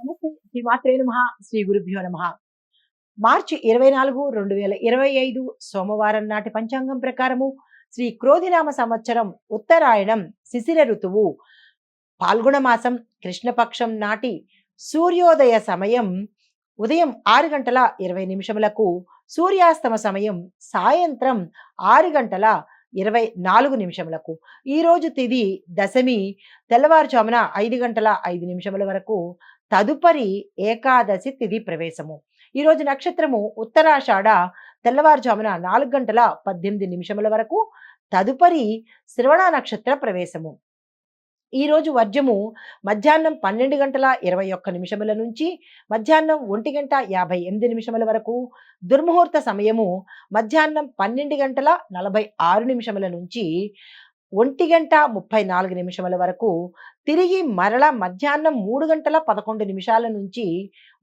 నమస్తే. శ్రీ మాత్రే నమః. శ్రీ గురుభ్యో నమః. మార్చి 24, 2025 సోమవారం నాటి పంచాంగం ప్రకారము శ్రీ క్రోధినామ సంవత్సరం ఉత్తరాయణం శిశిర ఋతువు పాల్గొన మాసం కృష్ణపక్షం నాటి సూర్యోదయ సమయం ఉదయం 6 గంటల 20 నిమిషములకు, సూర్యాస్తమ సమయం సాయంత్రం 6 గంటల 24 నిమిషములకు. ఈరోజు తిథి దశమి తెల్లవారుజామున 5 గంటల 5 నిమిషముల వరకు. తదుపరి ఏకాదశి తిథి ప్రవేశము. ఈరోజు నక్షత్రము ఉత్తరాషాఢ తెల్లవారుజామున 4 గంటల 18 నిమిషముల వరకు. తదుపరి శ్రవణ నక్షత్ర ప్రవేశము. ఈరోజు వర్జము మధ్యాహ్నం 12 గంటల 21 నిమిషముల నుంచి మధ్యాహ్నం 1 గంట 58 నిమిషముల వరకు. దుర్ముహూర్త సమయము మధ్యాహ్నం 12 గంటల 46 నిమిషముల నుంచి 1 గంట 34 నిమిషముల వరకు. తిరిగి మరల మధ్యాహ్నం 3 గంటల 11 నిమిషాల నుంచి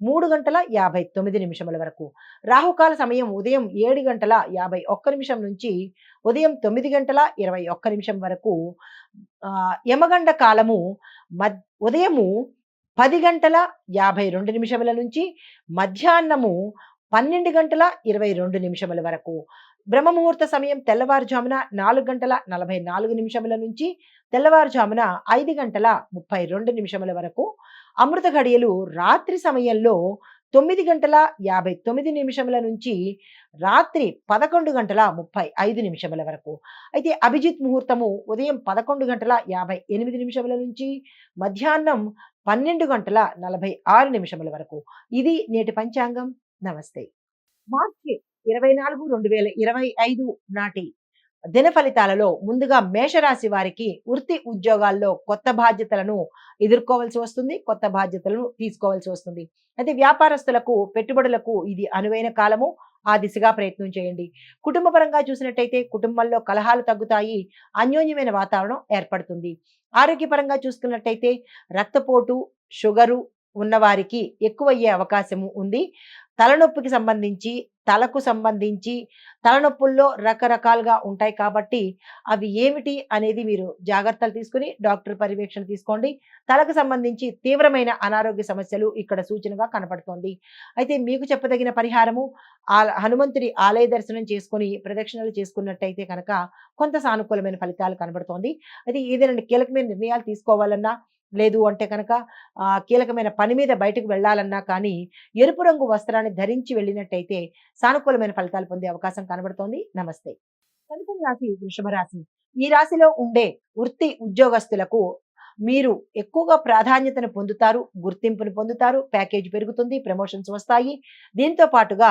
3 గంటల 59 నిమిషముల వరకు. రాహుకాల సమయం ఉదయం 7 గంటల 51 నిమిషం నుంచి ఉదయం 9 గంటల 21 నిమిషం వరకు. యమగండ కాలము ఉదయము 10 గంటల 52 నిమిషముల నుంచి మధ్యాహ్నము 12 గంటల 22 నిమిషముల వరకు. బ్రహ్మముహూర్త సమయం తెల్లవారుజామున 4 గంటల 44 నిమిషముల నుంచి తెల్లవారుజామున 5 గంటల 32 నిమిషముల వరకు. అమృత ఘడియలు రాత్రి సమయంలో 9 గంటల 59 నిమిషముల నుంచి రాత్రి 11 గంటల 35 నిమిషముల వరకు. అయితే అభిజిత్ ముహూర్తము ఉదయం 11 గంటల 58 నిమిషముల నుంచి మధ్యాహ్నం 12 గంటల 46 నిమిషముల వరకు. ఇది నేటి పంచాంగం. నమస్తే. మార్చి 24, 2025 నాటి దిన ఫలితాలలో ముందుగా మేషరాశి వారికి వృత్తి ఉద్యోగాల్లో కొత్త బాధ్యతలను ఎదుర్కోవాల్సి వస్తుంది, కొత్త బాధ్యతలను తీసుకోవాల్సి వస్తుంది. అయితే వ్యాపారస్తులకు, పెట్టుబడులకు ఇది అనువైన కాలము. ఆ దిశగా ప్రయత్నం చేయండి. కుటుంబ పరంగా చూసినట్టయితే కుటుంబంలో కలహాలు తగ్గుతాయి, అన్యోన్యమైన వాతావరణం ఏర్పడుతుంది. ఆరోగ్యపరంగా చూసుకున్నట్టయితే రక్తపోటు, షుగరు ఉన్నవారికి ఎక్కువయ్యే అవకాశము ఉంది. తలనొప్పికి సంబంధించి, తలకు సంబంధించి తలనొప్పుల్లో రకరకాలుగా ఉంటాయి కాబట్టి అవి ఏమిటి అనేది మీరు జాగ్రత్తలు తీసుకుని డాక్టర్ పర్యవేక్షణ తీసుకోండి. తలకు సంబంధించి తీవ్రమైన అనారోగ్య సమస్యలు ఇక్కడ సూచనగా కనపడుతోంది. అయితే మీకు చెప్పదగిన పరిహారము హనుమంతుడి ఆలయ దర్శనం చేసుకుని ప్రదక్షిణలు చేసుకున్నట్టయితే కనుక కొంత సానుకూలమైన ఫలితాలు కనబడుతోంది. అయితే ఏదైనా కీలకమైన నిర్ణయాలు తీసుకోవాలన్నా, లేదు అంటే కనుక కీలకమైన పని మీద బయటకు వెళ్ళాలన్నా కానీ ఎరుపు రంగు వస్త్రాన్ని ధరించి వెళ్ళినట్టయితే సానుకూలమైన ఫలితాలు పొందే అవకాశం కనబడుతోంది. నమస్తే. తదుపరి రాశి వృషభ రాశి. ఈ రాశిలో ఉండే వృత్తి ఉద్యోగస్తులకు మీరు ఎక్కువగా ప్రాధాన్యతను పొందుతారు, గుర్తింపును పొందుతారు, ప్యాకేజ్ పెరుగుతుంది, ప్రమోషన్స్ వస్తాయి. దీంతో పాటుగా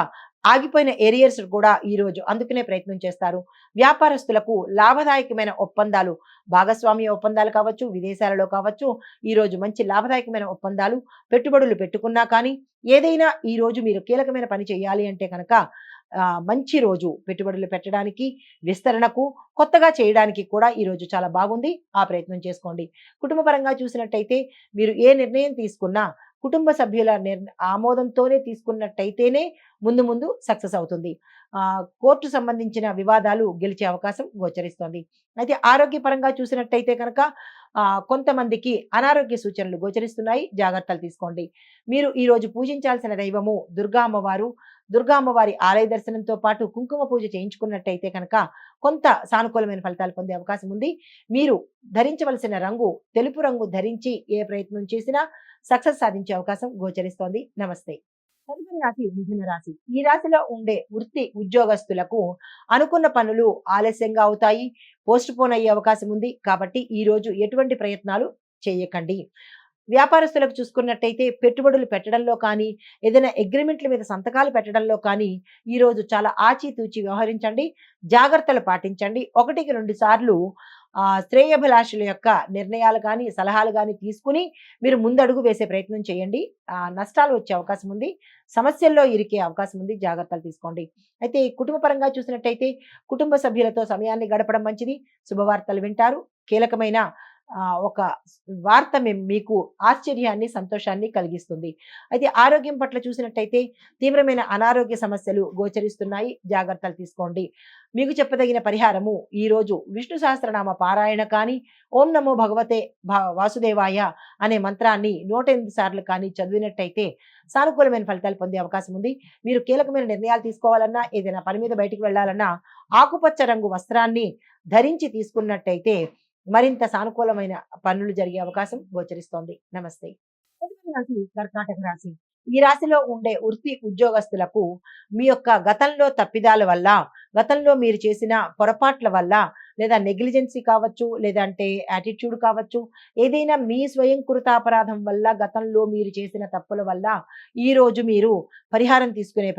ఆగిపోయిన ఏరియర్స్ కూడా ఈరోజు అందుకునే ప్రయత్నం చేస్తారు. వ్యాపారస్తులకు లాభదాయకమైన ఒప్పందాలు, భాగస్వామ్య ఒప్పందాలు కావచ్చు, విదేశాలలో కావచ్చు, ఈరోజు మంచి లాభదాయకమైన ఒప్పందాలు, పెట్టుబడులు పెట్టుకున్నా కానీ ఏదైనా ఈరోజు మీరు కీలకమైన పని చేయాలి అంటే కనుక మంచి రోజు పెట్టుబడులు పెట్టడానికి, విస్తరణకు, కొత్తగా చేయడానికి కూడా ఈరోజు చాలా బాగుంది. ఆ ప్రయత్నం చేసుకోండి. కుటుంబ పరంగా చూసినట్టయితే మీరు ఏ నిర్ణయం తీసుకున్నా కుటుంబ సభ్యుల ఆమోదంతోనే తీసుకున్నట్టయితేనే ముందు ముందు సక్సెస్ అవుతుంది. కోర్టు సంబంధించిన వివాదాలు గెలిచే అవకాశం గోచరిస్తోంది. అయితే ఆరోగ్యపరంగా చూసినట్టయితే కనుక కొంతమందికి అనారోగ్య సూచనలు గోచరిస్తున్నాయి. జాగ్రత్తలు తీసుకోండి. మీరు ఈరోజు పూజించాల్సిన దైవము దుర్గా అమ్మవారు. దుర్గా అమ్మవారి ఆలయ దర్శనంతో పాటు కుంకుమ పూజ చేయించుకున్నట్టయితే కనుక కొంత సానుకూలమైన ఫలితాలు పొందే అవకాశం ఉంది. మీరు ధరించవలసిన రంగు తెలుపు రంగు ధరించి ఏ ప్రయత్నం చేసినా సక్సెస్ సాధించే అవకాశం గోచరిస్తోంది. నమస్తే. తదుపరి రాశి మిథున రాశి. ఈ రాశిలో ఉండే వృత్తి ఉద్యోగస్తులకు అనుకున్న పనులు ఆలస్యంగా అవుతాయి, పోస్ట్ పోన్ అయ్యే అవకాశం ఉంది. కాబట్టి ఈ రోజు ఎటువంటి ప్రయత్నాలు చేయకండి. వ్యాపారస్తులకు చూసుకున్నట్టయితే పెట్టుబడులు పెట్టడంలో కానీ, ఏదైనా అగ్రిమెంట్ల మీద సంతకాలు పెట్టడంలో కానీ ఈరోజు చాలా ఆచితూచి వ్యవహరించండి, జాగ్రత్తలు పాటించండి. 1-2 సార్లు శ్రేయభిలాషుల యొక్క నిర్ణయాలు కానీ, సలహాలు కానీ తీసుకుని మీరు ముందడుగు వేసే ప్రయత్నం చేయండి. నష్టాలు వచ్చే అవకాశం ఉంది, సమస్యల్లో ఇరికే అవకాశం ఉంది. జాగ్రత్తలు తీసుకోండి. అయితే కుటుంబ పరంగా చూసినట్టయితే కుటుంబ సభ్యులతో సమయాన్ని గడపడం మంచిది. శుభవార్తలు వింటారు. కీలకమైన ఒక వార్త మీకు ఆశ్చర్యాన్ని, సంతోషాన్ని కలిగిస్తుంది. అయితే ఆరోగ్యం పట్ల చూసినట్టయితే తీవ్రమైన అనారోగ్య సమస్యలు గోచరిస్తున్నాయి. జాగ్రత్తలు తీసుకోండి. మీకు చెప్పదగిన పరిహారము ఈరోజు విష్ణు సహస్రనామ పారాయణ కానీ, ఓం నమో భగవతే వాసుదేవాయ అనే మంత్రాన్ని 108 సార్లు కానీ చదివినట్టయితే సానుకూలమైన ఫలితాలు పొందే అవకాశం ఉంది. మీరు కీలకమైన నిర్ణయాలు తీసుకోవాలన్నా, ఏదైనా పని మీద బయటికి వెళ్ళాలన్నా ఆకుపచ్చ రంగు వస్త్రాన్ని ధరించి తీసుకున్నట్టయితే మరింత సానుకూలమైన పనులు జరిగే అవకాశం గోచరిస్తోంది. నమస్తే. తదుపరి రాశి కర్కాటక రాశి. ఈ రాశిలో ఉండే వృత్తి ఉద్యోగస్తులకు మీ యొక్క గతంలో తప్పిదాల వల్ల, గతంలో మీరు చేసిన పొరపాట్ల వల్ల, లేదా నెగ్లిజెన్సీ కావచ్చు, లేదంటే యాటిట్యూడ్ కావచ్చు, ఏదైనా మీ స్వయంకృతాపరాధం వల్ల, గతంలో మీరు చేసిన తప్పుల వల్ల ఈరోజు మీరు పరిహారం తీసుకునే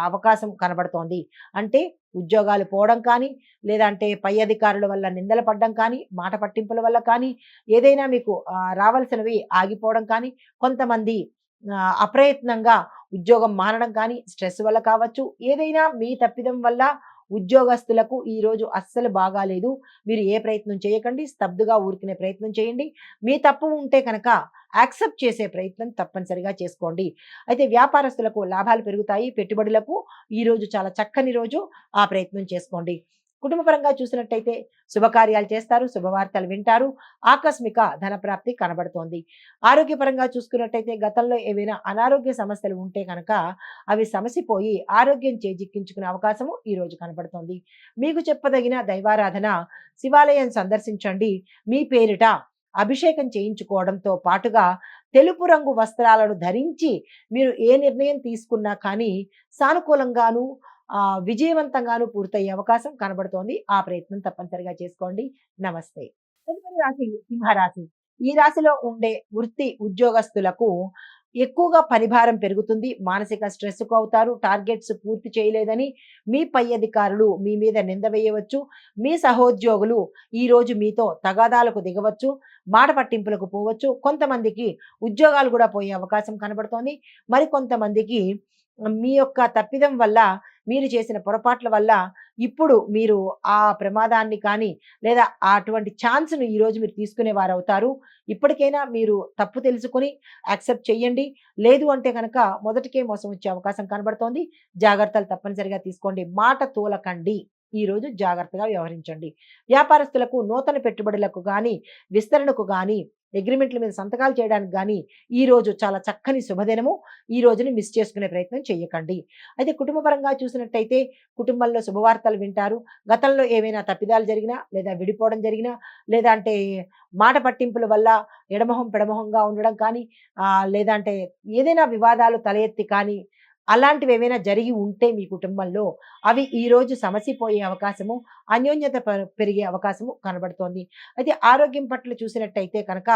అవకాశం కనబడుతోంది. అంటే ఉద్యోగాలు పోవడం కానీ, లేదంటే పై అధికారుల వల్ల నిందలు పడడం కానీ, మాట పట్టింపుల వల్ల కానీ, ఏదైనా మీకు రావాల్సినవి ఆగిపోవడం కానీ, కొంతమంది అప్రయత్నంగా ఉద్యోగం మానడం కానీ, స్ట్రెస్ వల్ల కావచ్చు, ఏదైనా మీ తప్పిదం వల్ల ఉద్యోగస్తులకు ఈరోజు అస్సలు బాగాలేదు. మీరు ఏ ప్రయత్నం చేయకండి. స్తబ్దుగా ఊరుకునే ప్రయత్నం చేయండి. మీ తప్పు ఉంటే కనుక యాక్సెప్ట్ చేసే ప్రయత్నం తప్పనిసరిగా చేసుకోండి. అయితే వ్యాపారస్తులకు లాభాలు పెరుగుతాయి. పెట్టుబడులకు ఈరోజు చాలా చక్కని రోజు. ఆ ప్రయత్నం చేసుకోండి. కుటుంబపరంగా చూసినట్టయితే శుభకార్యాలు చేస్తారు, శుభవార్తలు వింటారు, ఆకస్మిక ధనప్రాప్తి కనబడుతోంది. ఆరోగ్యపరంగా చూసుకున్నట్టయితే గతంలో ఏవైనా అనారోగ్య సమస్యలు ఉంటే కనుక అవి సమసిపోయి ఆరోగ్యం చేజిక్కించుకునే అవకాశము ఈరోజు కనబడుతోంది. మీకు చెప్పదగిన దైవారాధన, శివాలయం సందర్శించండి. మీ పేరిట అభిషేకం చేయించుకోవడంతో పాటుగా తెలుపు రంగు వస్త్రాలను ధరించి మీరు ఏ నిర్ణయం తీసుకున్నా కానీ సానుకూలంగాను విజయవంతంగాను పూర్తయ్యే అవకాశం కనబడుతోంది. ఆ ప్రయత్నం తప్పనిసరిగా చేసుకోండి. నమస్తే. తదుపరి రాశి సింహరాశి. ఈ రాశిలో ఉండే వృత్తి ఉద్యోగస్తులకు ఎక్కువగా పనిభారం పెరుగుతుంది. మానసిక స్ట్రెస్‌కు అవుతారు. టార్గెట్స్ పూర్తి చేయలేదని మీ పై అధికారులు మీ మీద నింద వేయవచ్చు. మీ సహోద్యోగులు ఈరోజు మీతో తగాదాలకు దిగవచ్చు. మాట పట్టింపులకు పోవచ్చు. కొంతమందికి ఉద్యోగాలు కూడా పోయే అవకాశం కనబడుతోంది. మరికొంతమందికి మీ యొక్క తప్పిదం వల్ల, మీరు చేసిన పొరపాట్ల వల్ల ఇప్పుడు మీరు ఆ ప్రమాదాన్ని కానీ, లేదా అటువంటి ఛాన్స్‌ను ఈరోజు మీరు తీసుకునేవారవుతారు. ఇప్పటికైనా మీరు తప్పు తెలుసుకొని యాక్సెప్ట్ చేయండి. లేదు అంటే గనక మొదటికే మోసం వచ్చే అవకాశం కనబడుతోంది. జాగ్రత్తలు తప్పనిసరిగా తీసుకోండి. మాట తూలకండి. ఈరోజు జాగ్రత్తగా వ్యవహరించండి. వ్యాపారస్తులకు నూతన పెట్టుబడులకు గానీ, విస్తరణకు గానీ, అగ్రిమెంట్ల మీద సంతకాలు చేయడానికి గానీ ఈరోజు చాలా చక్కని శుభదినము. ఈ రోజుని మిస్ చేసుకునే ప్రయత్నం చేయకండి. అయితే కుటుంబపరంగా చూసినట్టయితే కుటుంబంలో శుభవార్తలు వింటారు. గతంలో ఏవైనా తప్పిదాలు జరిగినా, లేదా విడిపోవడం జరిగినా, లేదా అంటే మాట పట్టింపుల వల్ల ఎడమొహం పెడమొహంగా ఉండడం కానీ, లేదంటే ఏదైనా వివాదాలు తల ఎత్తి కానీ అలాంటివి ఏవైనా జరిగి ఉంటే మీ కుటుంబంలో అవి ఈరోజు సమసిపోయే అవకాశము, అన్యోన్యత పెరిగే అవకాశము కనబడుతోంది. అయితే ఆరోగ్యం పట్ల చూసినట్టయితే కనుక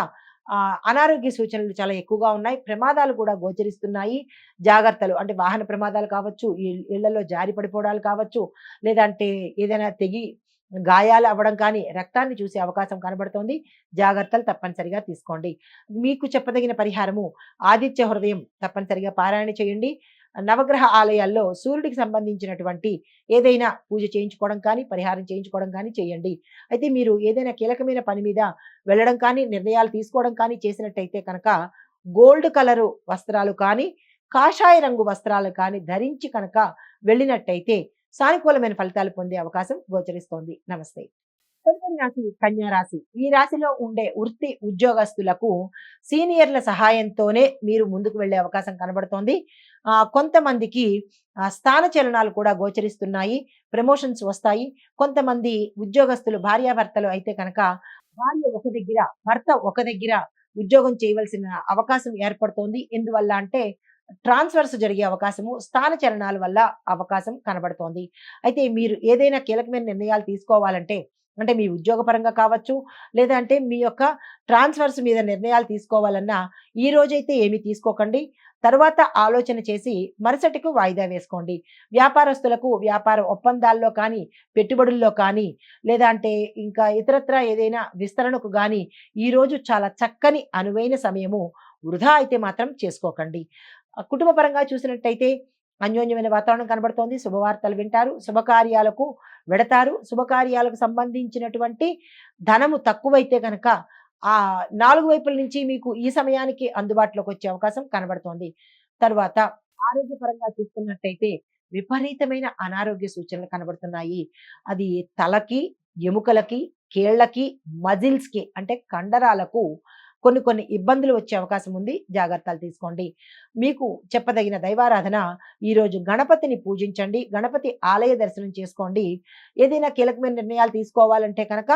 అనారోగ్య సూచనలు చాలా ఎక్కువగా ఉన్నాయి. ప్రమాదాలు కూడా గోచరిస్తున్నాయి. జాగ్రత్తలు అంటే వాహన ప్రమాదాలు కావచ్చు, ఇళ్లలో జారి పడిపోవడాలు కావచ్చు, లేదంటే ఏదైనా తెగి గాయాలు అవ్వడం కానీ, రక్తాన్ని చూసే అవకాశం కనబడుతోంది. జాగ్రత్తలు తప్పనిసరిగా తీసుకోండి. మీకు చెప్పదగిన పరిహారము ఆదిత్య హృదయం తప్పనిసరిగా పారాయణ చేయండి. నవగ్రహ ఆలయాల్లో సూర్యుడికి సంబంధించినటువంటి ఏదైనా పూజ చేయించుకోవడం కానీ, పరిహారం చేయించుకోవడం కానీ చేయండి. అయితే మీరు ఏదైనా కీలకమైన పని మీద వెళ్ళడం కానీ, నిర్ణయాలు తీసుకోవడం కానీ చేసినట్టయితే కనుక గోల్డ్ కలరు వస్త్రాలు కానీ, కాషాయ రంగు వస్త్రాలు కానీ ధరించి కనుక వెళ్ళినట్టయితే సానుకూలమైన ఫలితాలు పొందే అవకాశం గోచరిస్తోంది. నమస్తే. తదుపరి రాశి కన్యా రాశి. ఈ రాశిలో ఉండే వృత్తి ఉద్యోగస్తులకు సీనియర్ల సహాయంతోనే మీరు ముందుకు వెళ్ళే అవకాశం కనబడుతోంది. కొంతమందికి స్థానచలనాలు కూడా గోచరిస్తున్నాయి. ప్రమోషన్స్ వస్తాయి. కొంతమంది ఉద్యోగస్తులు భార్యాభర్తలు అయితే కనుక భార్య ఒక దగ్గర, భర్త ఒక దగ్గర ఉద్యోగం చేయవలసిన అవకాశం ఏర్పడుతోంది. ఎందువల్ల అంటే ట్రాన్స్ఫర్స్ జరిగే అవకాశము, స్థాన చలనాల వల్ల అవకాశం కనబడుతోంది. అయితే మీరు ఏదైనా కీలకమైన నిర్ణయాలు తీసుకోవాలంటే, అంటే మీ ఉద్యోగపరంగా కావచ్చు, లేదా అంటే మీ యొక్క ట్రాన్స్ఫర్స్ మీద నిర్ణయాలు తీసుకోవాలన్నా ఈ రోజైతే ఏమీ తీసుకోకండి. తర్వాత ఆలోచన చేసి మరుసటికి వాయిదా వేసుకోండి. వ్యాపారస్తులకు వ్యాపార ఒప్పందాల్లో కానీ, పెట్టుబడుల్లో కానీ, లేదా అంటే ఇంకా ఇతరత్రా ఏదైనా విస్తరణకు గానీ ఈరోజు చాలా చక్కని అనువైన సమయము. వృధా అయితే మాత్రం చేసుకోకండి. కుటుంబపరంగా చూసినట్టయితే అన్యోన్యమైన వాతావరణం కనబడుతోంది. శుభవార్తలు వింటారు. శుభకార్యాలకు వెడతారు. శుభకార్యాలకు సంబంధించినటువంటి ధనము తక్కువైతే గనక ఆ 4 వైపుల నుంచి మీకు ఈ సమయానికి అందుబాటులోకి వచ్చే అవకాశం కనబడుతోంది. తరువాత ఆరోగ్యపరంగా చూస్తున్నట్టయితే విపరీతమైన అనారోగ్య సూచనలు కనబడుతున్నాయి. అది తలకి, ఎముకలకి, కీళ్ళకి, మజిల్స్‌కి అంటే కండరాలకు కొన్ని కొన్ని ఇబ్బందులు వచ్చే అవకాశం ఉంది. జాగ్రత్తలు తీసుకోండి. మీకు చెప్పదగిన దైవారాధన ఈరోజు గణపతిని పూజించండి. గణపతి ఆలయ దర్శనం చేసుకోండి. ఏదైనా కీలకమైన నిర్ణయాలు తీసుకోవాలంటే కనుక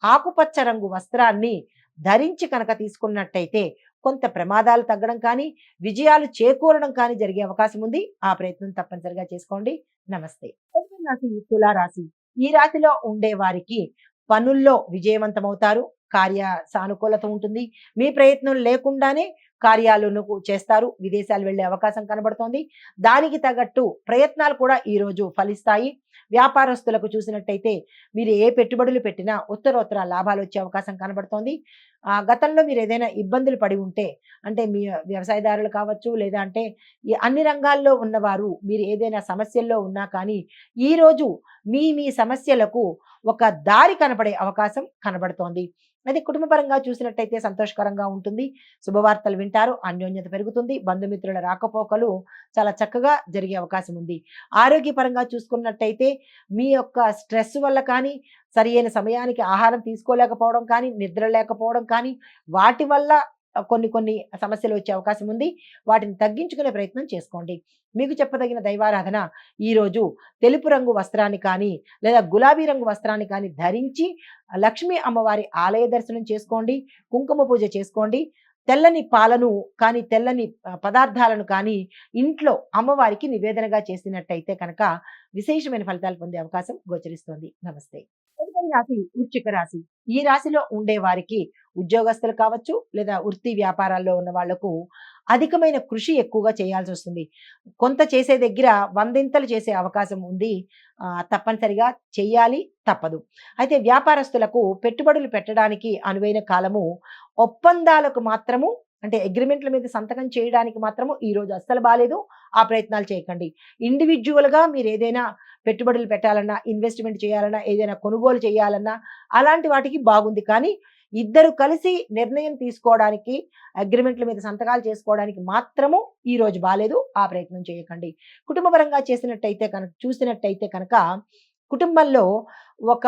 ఆకుపచ్చ రంగు వస్త్రాన్ని ధరించి కనుక తీసుకున్నట్టయితే కొంత ప్రమాదాలు తగ్గడం కానీ, విజయాలు చేకూరడం కానీ జరిగే అవకాశం ఉంది. ఆ ప్రయత్నం తప్పనిసరిగా చేసుకోండి. నమస్తే. తదుపరి రాశి తులారాశి. ఈ రాశిలో ఉండే వారికి పనుల్లో విజయవంతమవుతారు. కార్య సానుకూలత ఉంటుంది. మీ ప్రయత్నం లేకుండానే కార్యాలను చేస్తారు. విదేశాలు వెళ్ళే అవకాశం కనబడుతోంది. దానికి తగ్గట్టు ప్రయత్నాలు కూడా ఈరోజు ఫలిస్తాయి. వ్యాపారస్తులకు చూసినట్టయితే మీరు ఏ పెట్టుబడులు పెట్టినా ఉత్తరోత్తర లాభాలు వచ్చే అవకాశం కనబడుతోంది. గతంలో మీరు ఏదైనా ఇబ్బందులు పడి ఉంటే అంటే మీ వ్యవసాయదారులు కావచ్చు, లేదా అంటే ఈ అన్ని రంగాల్లో ఉన్నవారు మీరు ఏదైనా సమస్యల్లో ఉన్నా కానీ ఈరోజు మీ సమస్యలకు ఒక దారి కనపడే అవకాశం కనబడుతోంది. అది కుటుంబపరంగా చూసినట్టయితే సంతోషకరంగా ఉంటుంది. శుభవార్తలు వింటారు. అన్యోన్యత పెరుగుతుంది. బంధుమిత్రుల రాకపోకలు చాలా చక్కగా జరిగే అవకాశం ఉంది. ఆరోగ్యపరంగా చూసుకున్నట్టయితే మీ యొక్క స్ట్రెస్ వల్ల కానీ, సరియైన సమయానికి ఆహారం తీసుకోలేకపోవడం కానీ, నిద్ర లేకపోవడం కానీ, వాటి వల్ల కొన్ని కొన్ని సమస్యలు వచ్చే అవకాశం ఉంది. వాటిని తగ్గించుకునే ప్రయత్నం చేసుకోండి. మీకు చెప్పదగిన దైవారాధన ఈరోజు తెలుపు రంగు వస్త్రాన్ని కానీ, లేదా గులాబీ రంగు వస్త్రాన్ని కానీ ధరించి లక్ష్మీ అమ్మవారి ఆలయ దర్శనం చేసుకోండి. కుంకుమ పూజ చేసుకోండి. తెల్లని పాలను కానీ, తెల్లని పదార్థాలను కానీ ఇంట్లో అమ్మవారికి నివేదనగా చేసినట్టయితే కనుక విశేషమైన ఫలితాలు పొందే అవకాశం గోచరిస్తోంది. నమస్తే. తదుపరి రాశి వృశ్చిక రాశి. ఈ రాశిలో ఉండే వారికి ఉద్యోగస్తులు కావచ్చు, లేదా వృత్తి వ్యాపారాల్లో ఉన్న వాళ్లకు అధికమైన కృషి ఎక్కువగా చేయాల్సి వస్తుంది. కొంత చేసే దగ్గర వందింతలు చేసే అవకాశం ఉంది. తప్పనిసరిగా చెయ్యాలి, తప్పదు. అయితే వ్యాపారస్తులకు పెట్టుబడులు పెట్టడానికి అనువైన కాలము. ఒప్పందాలకు మాత్రము అంటే అగ్రిమెంట్ల మీద సంతకం చేయడానికి మాత్రము ఈ రోజు అస్సలు బాలేదు. ఆ ప్రయత్నాలు చేయకండి. ఇండివిడ్యువల్‌గా మీరు ఏదైనా పెట్టుబడులు పెట్టాలన్నా, ఇన్వెస్ట్‌మెంట్ చేయాలన్నా, ఏదైనా కొనుగోలు చేయాలన్నా అలాంటి వాటికి బాగుంది. కానీ ఇద్దరు కలిసి నిర్ణయం తీసుకోవడానికి, అగ్రిమెంట్ల మీద సంతకాలు చేసుకోవడానికి మాత్రము ఈ రోజు బాలేదు. ఆ ప్రయత్నం చేయకండి. కుటుంబపరంగా చూసినట్టయితే కనుక కుటుంబంలో ఒక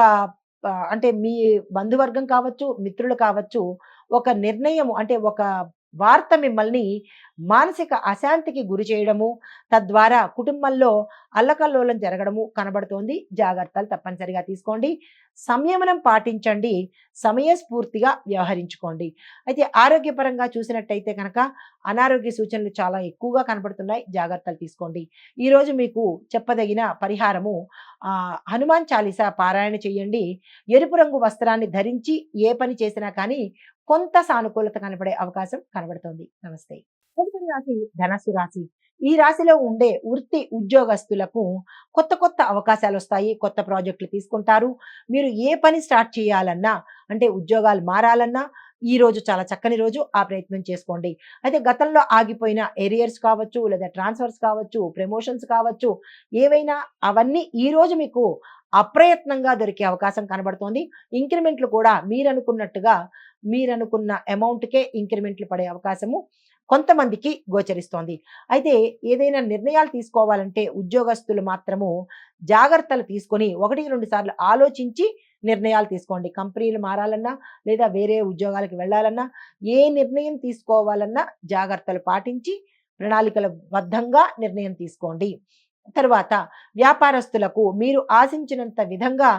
అంటే మీ బంధువర్గం కావచ్చు, మిత్రులు కావచ్చు, ఒక నిర్ణయం అంటే ఒక వార్త మిమ్మల్ని మానసిక అశాంతికి గురి చేయడము, తద్వారా కుటుంబంలో అల్లకల్లోలం జరగడము కనబడుతోంది. జాగ్రత్తలు తప్పనిసరిగా తీసుకోండి. సంయమనం పాటించండి. సమయస్ఫూర్తిగా వ్యవహరించుకోండి. అయితే ఆరోగ్యపరంగా చూసినట్టయితే కనుక అనారోగ్య సూచనలు చాలా ఎక్కువగా కనబడుతున్నాయి. జాగ్రత్తలు తీసుకోండి. ఈరోజు మీకు చెప్పదగిన పరిహారము హనుమాన్ చాలీసా పారాయణ చేయండి. ఎరుపు రంగు వస్త్రాన్ని ధరించి ఏ పని చేసినా కానీ కొంత సానుకూలత కనబడే అవకాశం కనబడుతోంది. నమస్తే. తదుపరి రాశి ధనస్సు రాశి. ఈ రాశిలో ఉండే వృత్తి ఉద్యోగస్తులకు కొత్త కొత్త అవకాశాలు వస్తాయి. కొత్త ప్రాజెక్టులు తీసుకుంటారు. మీరు ఏ పని స్టార్ట్ చేయాలన్నా అంటే ఉద్యోగాలు మారాలన్నా ఈ రోజు చాలా చక్కని రోజు. ఆ ప్రయత్నం చేసుకోండి. అయితే గతంలో ఆగిపోయిన ఎరియర్స్ కావచ్చు, లేదా ట్రాన్స్ఫర్స్ కావచ్చు, ప్రమోషన్స్ కావచ్చు, ఏవైనా అవన్నీ ఈ రోజు మీకు అప్రయత్నంగా దొరికే అవకాశం కనబడుతోంది. ఇంక్రిమెంట్లు కూడా మీరనుకున్న అమౌంట్‌కే ఇంక్రిమెంట్లు పడే అవకాశము కొంతమందికి గోచరిస్తోంది. అయితే ఏదైనా నిర్ణయాలు తీసుకోవాలంటే ఉద్యోగస్తులు మాత్రము జాగ్రత్తలు తీసుకొని 1, 2 సార్లు ఆలోచించి నిర్ణయాలు తీసుకోండి. కంపెనీలు మారాలన్నా, లేదా వేరే ఉద్యోగాలకు వెళ్ళాలన్నా, ఏ నిర్ణయం తీసుకోవాలన్నా జాగ్రత్తలు పాటించి ప్రణాళికల బద్ధంగా నిర్ణయం తీసుకోండి. తరువాత వ్యాపారస్తులకు మీరు ఆశించినంత విధంగా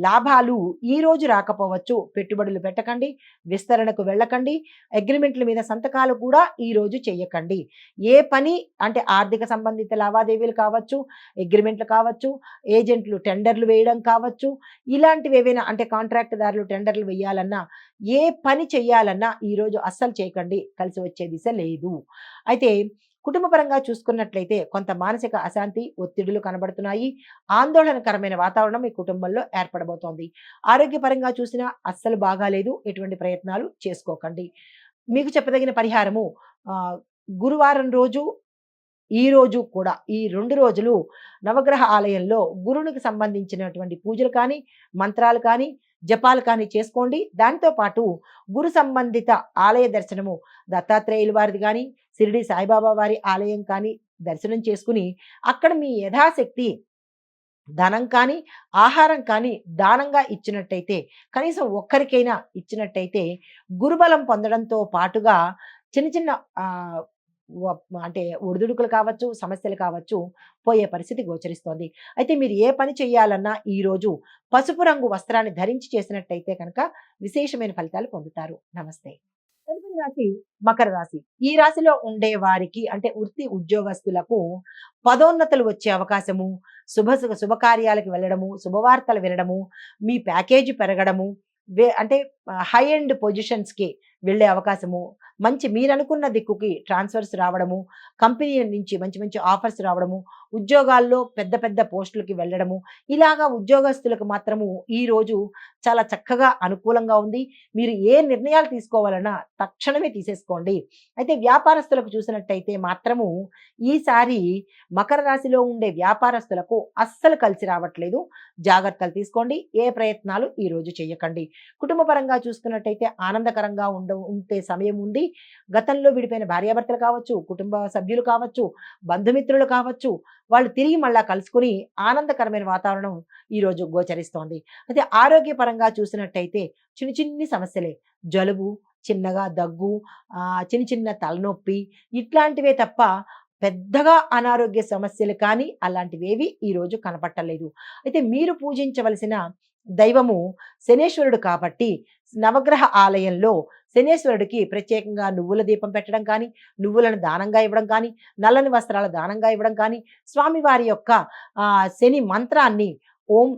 లాభాలు ఈ రోజు రాకపోవచ్చు. పెట్టుబడులు పెట్టకండి. విస్తరణకు వెళ్ళకండి. అగ్రిమెంట్ల మీద సంతకాలు కూడా ఈ రోజు చేయకండి. ఏ పని అంటే ఆర్థిక సంబంధిత లావాదేవీలు కావచ్చు, అగ్రిమెంట్లు కావచ్చు, ఏజెంట్లు టెండర్లు వేయడం కావచ్చు, ఇలాంటివి ఏవైనా అంటే కాంట్రాక్ట్ దారులు టెండర్లు వేయాలన్నా, ఏ పని చేయాలన్నా ఈ రోజు అస్సలు చేయకండి. కలిసి వచ్చే దిశ లేదు. అయితే కుటుంబపరంగా చూసుకున్నట్లయితే కొంత మానసిక అశాంతి, ఒత్తిడులు కనబడుతున్నాయి. ఆందోళనకరమైన వాతావరణం మీ కుటుంబంలో ఏర్పడబోతోంది. ఆరోగ్యపరంగా చూసినా అస్సలు బాగాలేదు. ఎటువంటి ప్రయత్నాలు చేసుకోకండి. మీకు చెప్పదగిన పరిహారము గురువారం రోజు, ఈ రోజు కూడా ఈ 2 రోజులు నవగ్రహ ఆలయంలో గురునికి సంబంధించినటువంటి పూజలు కానీ, మంత్రాలు కానీ, జపాలు కానీ చేసుకోండి. దానితో పాటు గురు సంబంధిత ఆలయ దర్శనము దత్తాత్రేయుల వారిది గాని, షిరిడి సాయిబాబా వారి ఆలయం కానీ దర్శనం చేసుకుని, అక్కడ మీ యథాశక్తి ధనం కానీ, ఆహారం కానీ దానంగా ఇచ్చినట్టయితే, కనీసం ఒక్కరికైనా ఇచ్చినట్టయితే, గురుబలం పొందడంతో పాటుగా చిన్న చిన్న ఆహ్, వ అంటే ఒడిదుడుకులు కావచ్చు, సమస్యలు కావచ్చు, పోయే పరిస్థితి గోచరిస్తోంది. అయితే మీరు ఏ పని చేయాలన్నా ఈరోజు పసుపు రంగు వస్త్రాన్ని ధరించి చేసినట్టయితే కనుక విశేషమైన ఫలితాలు పొందుతారు. నమస్తే. తదుపరి రాశి మకర రాశి. ఈ రాశిలో ఉండే వారికి అంటే వృత్తి ఉద్యోగస్తులకు పదోన్నతులు వచ్చే అవకాశము, శుభకార్యాలకు వెళ్ళడము, శుభవార్తలు వినడము, మీ ప్యాకేజీ పెరగడము, అంటే హై ఎండ్ పొజిషన్స్‌కి వెళ్ళే అవకాశము, మంచి మీరనుకున్న దిక్కుకి ట్రాన్స్‌ఫర్స్ రావడము, కంపెనీ నుంచి మంచి మంచి ఆఫర్స్ రావడము, ఉద్యోగాల్లో పెద్ద పెద్ద పోస్టులకి వెళ్ళడము, ఇలాగా ఉద్యోగస్తులకు మాత్రము ఈరోజు చాలా చక్కగా అనుకూలంగా ఉంది. మీరు ఏ నిర్ణయాలు తీసుకోవాలన్నా తక్షణమే తీసేసుకోండి. అయితే వ్యాపారస్తులకు చూసినట్టయితే మాత్రము ఈసారి మకర రాశిలో ఉండే వ్యాపారస్తులకు అస్సలు కలిసి రావట్లేదు. జాగ్రత్తలు తీసుకోండి. ఏ ప్రయత్నాలు ఈరోజు చేయకండి. కుటుంబ పరంగా చూసుకున్నట్టయితే ఆనందకరంగా ఉంటే సమయం ఉంది. గతంలో విడిపోయిన భార్యాభర్తలు కావచ్చు, కుటుంబ సభ్యులు కావచ్చు, బంధుమిత్రులు కావచ్చు, వాళ్ళు తిరిగి మళ్ళా కలుసుకొని ఆనందకరమైన వాతావరణం ఈరోజు గోచరిస్తోంది. అయితే ఆరోగ్యపరంగా చూసినట్టయితే చిన్న చిన్ని సమస్యలే. జలుబు, చిన్నగా దగ్గు, చిన్న చిన్న తలనొప్పి ఇట్లాంటివే తప్ప పెద్దగా అనారోగ్య సమస్యలు కానీ అలాంటివేవి ఈరోజు కనపట్టలేదు. అయితే మీరు పూజించవలసిన దైవము శనేశ్వరుడు కాబట్టి నవగ్రహ ఆలయంలో శనేశ్వరుడికి ప్రత్యేకంగా నువ్వుల దీపం పెట్టడం కానీ, నువ్వులను దానంగా ఇవ్వడం కానీ, నల్లని వస్త్రాల దానంగా ఇవ్వడం కానీ, స్వామివారి యొక్క శని మంత్రాన్ని ఓం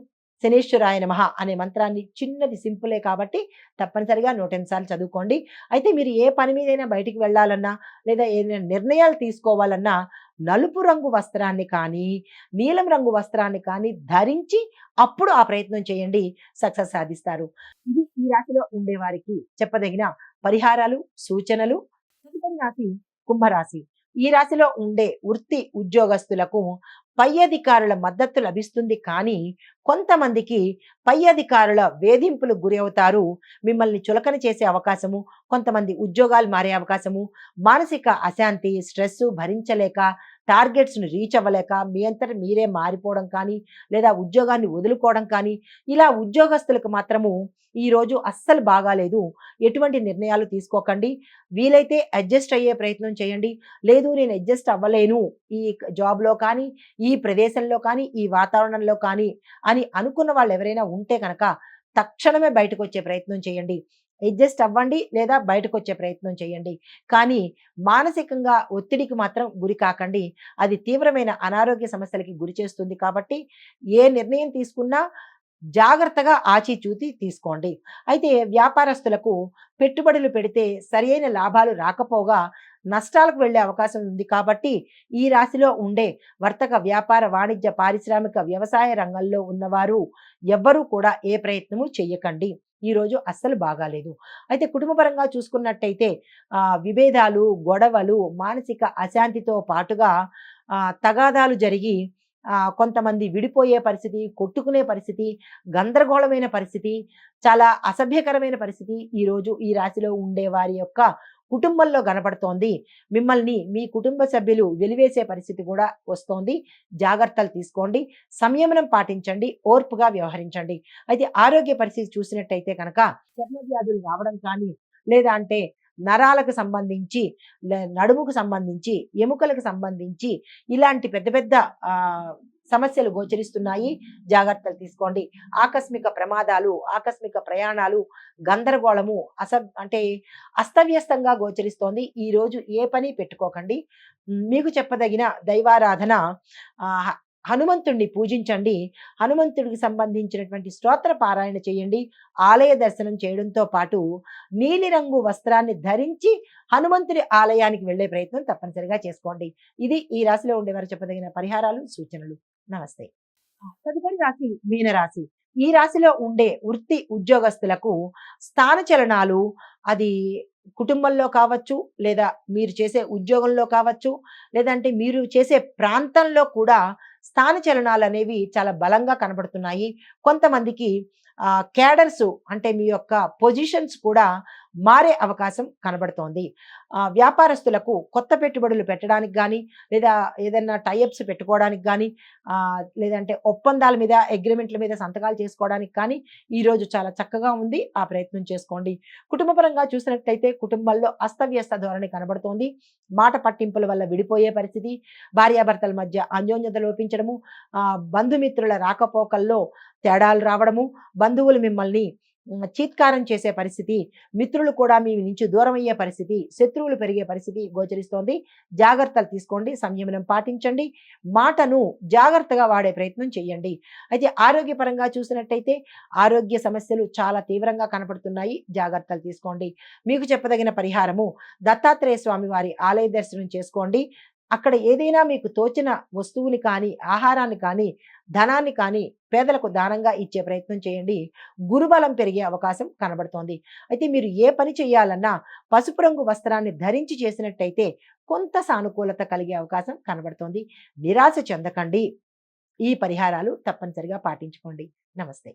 శనేశ్వరాయ నమః అనే మంత్రాన్ని చిన్నది సింపులే కాబట్టి తప్పనిసరిగా 108 సార్లు చదువుకోండి. అయితే మీరు ఏ పని మీదైనా బయటికి వెళ్ళాలన్నా, లేదా ఏదైనా నిర్ణయాలు తీసుకోవాలన్నా నలుపు రంగు వస్త్రాన్ని కానీ, నీలం రంగు వస్త్రాన్ని కానీ ధరించి అప్పుడు ఆ ప్రయత్నం చేయండి. సక్సెస్ సాధిస్తారు. ఇది ఈ రాశిలో ఉండేవారికి చెప్పదగిన పరిహారాలు, సూచనలు. తదుపరి రాశి కుంభరాశి. ఈ రాశిలో ఉండే వృత్తి ఉద్యోగస్తులకు పై అధికారుల మద్దతు లభిస్తుంది కానీ కొంతమందికి పై అధికారుల వేధింపులకు గురి అవుతారు. మిమ్మల్ని చులకన చేసే అవకాశము, కొంతమంది ఉద్యోగాలు మారే అవకాశము, మానసిక అశాంతి, స్ట్రెస్ భరించలేక టార్గెట్స్‌ని రీచ్ అవ్వలేక మీ అంతట మీరే మారిపోవడం కానీ, లేదా ఉద్యోగాన్ని వదులుకోవడం కానీ, ఇలా ఉద్యోగస్తులకు మాత్రము ఈరోజు అస్సలు బాగాలేదు. ఎటువంటి నిర్ణయాలు తీసుకోకండి. వీలైతే అడ్జస్ట్ అయ్యే ప్రయత్నం చేయండి. లేదు నేను అడ్జస్ట్ అవ్వలేను ఈ జాబ్‌లో కానీ, ఈ ప్రదేశంలో కానీ, ఈ వాతావరణంలో కానీ అని అనుకున్న వాళ్ళు ఎవరైనా ఉంటే కనుక తక్షణమే బయటకొచ్చే ప్రయత్నం చేయండి. అడ్జస్ట్ అవ్వండి లేదా బయటకొచ్చే ప్రయత్నం చేయండి. కానీ మానసికంగా ఒత్తిడికి మాత్రం గురి కాకండి. అది తీవ్రమైన అనారోగ్య సమస్యలకి గురి చేస్తుంది కాబట్టి ఏ నిర్ణయం తీసుకున్నా జాగ్రత్తగా ఆచితూచి తీసుకోండి. అయితే వ్యాపారస్తులకు పెట్టుబడులు పెడితే సరియైన లాభాలు రాకపోగా నష్టాలకు వెళ్ళే అవకాశం ఉంది కాబట్టి ఈ రాశిలో ఉండే వర్తక, వ్యాపార, వాణిజ్య, పారిశ్రామిక, వ్యవసాయ రంగంలో ఉన్నవారు ఎవ్వరూ కూడా ఏ ప్రయత్నము చెయ్యకండి. ఈరోజు అస్సలు బాగాలేదు. అయితే కుటుంబపరంగా చూసుకున్నట్టయితే విభేదాలు, గొడవలు, మానసిక అశాంతితో పాటుగా తగాదాలు జరిగి కొంతమంది విడిపోయే పరిస్థితి, కొట్టుకునే పరిస్థితి, గందరగోళమైన పరిస్థితి, చాలా అసభ్యకరమైన పరిస్థితి ఈరోజు ఈ రాశిలో ఉండే వారి యొక్క కుటుంబంలో కనపడుతోంది. మిమ్మల్ని మీ కుటుంబ సభ్యులు వెలివేసే పరిస్థితి కూడా వస్తోంది. జాగ్రత్తలు తీసుకోండి. సంయమనం పాటించండి. ఓర్పుగా వ్యవహరించండి. అయితే ఆరోగ్య పరిస్థితి చూసినట్టయితే కనుక చర్మ వ్యాధులు రావడం కానీ, లేదా అంటే నరాలకు సంబంధించి, నడుముకు సంబంధించి, ఎముకలకు సంబంధించి ఇలాంటి పెద్ద పెద్ద సమస్యలు గోచరిస్తున్నాయి. జాగ్రత్తలు తీసుకోండి. ఆకస్మిక ప్రమాదాలు, ఆకస్మిక ప్రయాణాలు, గందరగోళము, అంటే అస్తవ్యస్తంగా గోచరిస్తోంది. ఈరోజు ఏ పని పెట్టుకోకండి. మీకు చెప్పదగిన దైవారాధన హనుమంతుడిని పూజించండి. హనుమంతుడికి సంబంధించినటువంటి స్తోత్ర పారాయణ చేయండి. ఆలయ దర్శనం చేయడంతో పాటు నీలిరంగు వస్త్రాన్ని ధరించి హనుమంతుడి ఆలయానికి వెళ్ళే ప్రయత్నం తప్పనిసరిగా చేసుకోండి. ఇది ఈ రాశిలో ఉండేవారు చెప్పదగిన పరిహారాలు, సూచనలు. నమస్తే. తదుపరి రాశి మీనరాశి. ఈ రాశిలో ఉండే వృత్తి ఉద్యోగస్తులకు స్థానచలనాలు, అది కుటుంబంలో కావచ్చు, లేదా మీరు చేసే ఉద్యోగంలో కావచ్చు, లేదంటే మీరు చేసే ప్రాంతంలో కూడా స్థానచలనాలు అనేవి చాలా బలంగా కనబడుతున్నాయి. కొంతమందికి క్యాడర్స్ అంటే మీ యొక్క పొజిషన్స్ కూడా మారే అవకాశం కనబడుతోంది. వ్యాపారస్తులకు కొత్త పెట్టుబడులు పెట్టడానికి గానీ, లేదా ఏదన్నా టైఅప్స్ పెట్టుకోవడానికి గానీ, లేదంటే ఒప్పందాల మీద, అగ్రీమెంట్‌ల మీద సంతకాలు చేసుకోవడానికి కానీ, ఈరోజు చాలా చక్కగా ఉంది. ఆ ప్రయత్నం చేసుకోండి. కుటుంబపరంగా చూసినట్టయితే కుటుంబాల్లో అస్తవ్యస్త ధోరణి కనబడుతోంది. మాట పట్టింపుల వల్ల విడిపోయే పరిస్థితి, భార్యాభర్తల మధ్య అన్యోన్యత లోపించడము, బంధుమిత్రుల రాకపోకల్లో తేడాలు రావడము, బంధువులు మిమ్మల్ని చీత్కారం చేసే పరిస్థితి, మిత్రులు కూడా మీ నుంచి దూరమయ్యే పరిస్థితి, శత్రువులు పెరిగే పరిస్థితి గోచరిస్తోంది. జాగ్రత్తలు తీసుకోండి, సంయమనం పాటించండి, మాటను జాగ్రత్తగా వాడే ప్రయత్నం చేయండి. అయితే ఆరోగ్యపరంగా చూసినట్టయితే ఆరోగ్య సమస్యలు చాలా తీవ్రంగా కనపడుతున్నాయి. జాగ్రత్తలు తీసుకోండి. మీకు చెప్పదగిన పరిహారము దత్తాత్రేయ స్వామి వారి ఆలయ దర్శనం చేసుకోండి. అక్కడ ఏదైనా మీకు తోచిన వస్తువుని కానీ, ఆహారాన్ని కానీ, ధనాన్ని కానీ పేదలకు దానంగా ఇచ్చే ప్రయత్నం చేయండి. గురుబలం పెరిగే అవకాశం కనబడుతోంది. అయితే మీరు ఏ పని చేయాలన్నా పసుపు రంగు వస్త్రాన్ని ధరించి చేసినట్టయితే కొంత సానుకూలత కలిగే అవకాశం కనబడుతోంది. నిరాశ చెందకండి. ఈ పరిహారాలు తప్పనిసరిగా పాటించుకోండి. నమస్తే.